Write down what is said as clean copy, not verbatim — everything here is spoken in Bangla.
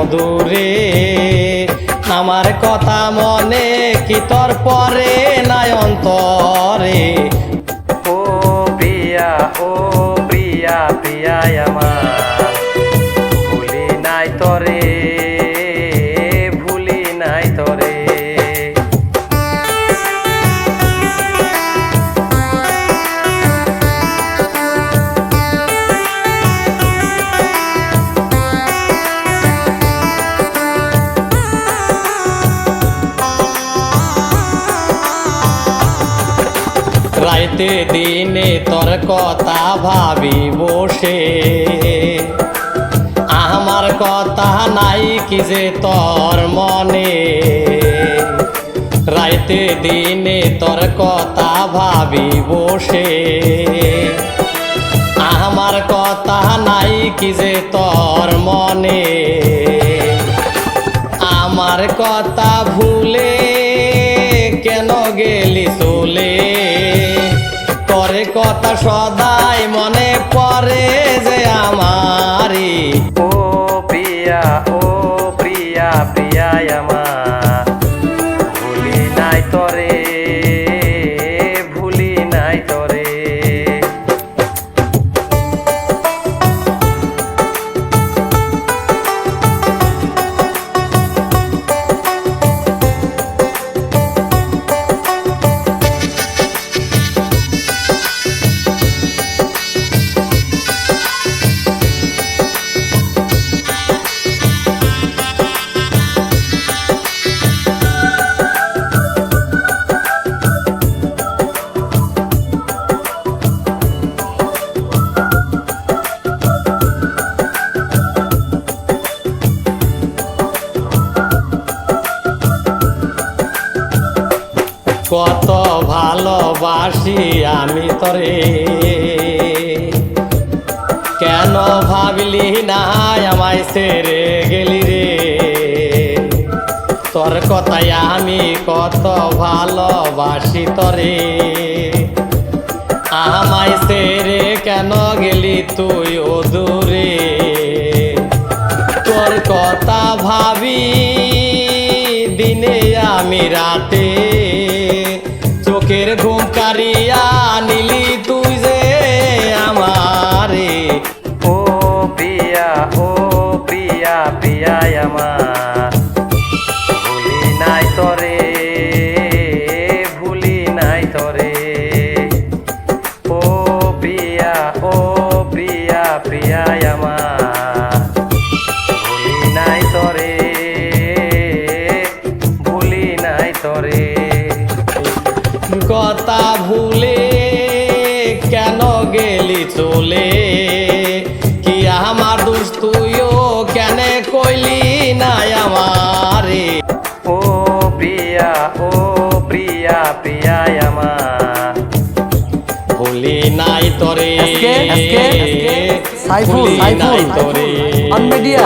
মধুরে আমার কথা মনে কি তোর পরে নাই অন্তরে ও প্রিয়া প্রিয়া আমার ভুলি নাই তরে ভুলি নাই তরে রাইতে দিনে তোর কথা ভাবি বসে আমার কথা নাই কি যে তোর মনে রাইতে দিনে তোর কথা ভাবি বসে আমার কথা নাই কি যে তোর মনে আমার কথা ভুলে কেন গেলি চলে তোরে কথা সদাই মনে পড়ে যে আমারি ও প্রিয়া প্রিয়া আমার ভুলি নাই তরে ভুলি নাই তরে কত ভালোবাসি আমি তরে কেন ভাবলি না আমায় ছেড়ে গেলি রে তোর কথায় আমি কত ভালোবাসি তরে আমায় ছেড়ে কেন গেলি তুই ও দূরে তোর কথা ভাবি দিনে আমি রাতে চোখের ঘুম কারিয়া নিলি তুই যে আমারে ও প্রিয়া প্রিয়া আমার ভুলি নাই তরে ভুলি নাই তরে ও প্রিয়া প্রিয়া আমার ভুলি নাই তরে ভুলি নাই তরে কথা ভুলে কেন গেলি চলে কি আমার দোষ তুইও কেন কইলি নাই আমারে ও প্রিয়া প্রিয়া আমার ভুলি নাই তরে সাইফুল ভুলি নাই তরে অন মিডিয়া